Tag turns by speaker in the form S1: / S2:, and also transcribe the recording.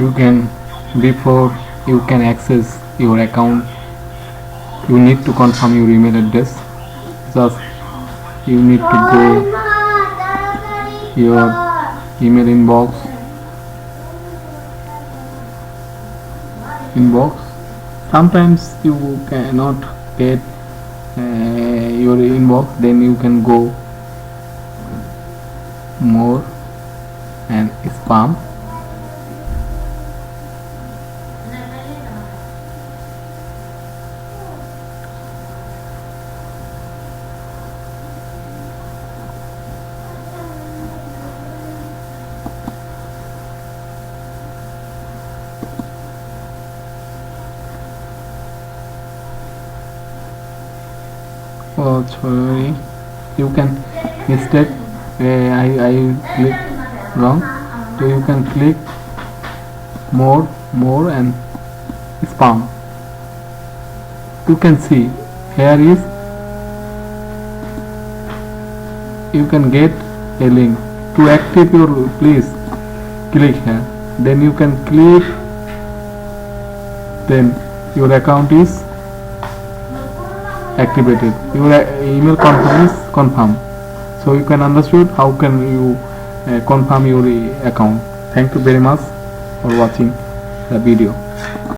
S1: you can, before you can access your account, you need to confirm your email address. Just you need to go your email inbox. Sometimes you cannot get your inbox, then you can go more and spam. Oh sorry, you can mistake, I click wrong, so you can click more and spam. You can see here is, you can get a link to active your, please click here, then you can click, then your account is activated, your email confirm is confirmed. So you can understood how can you confirm your account. Thank you very much for watching the video.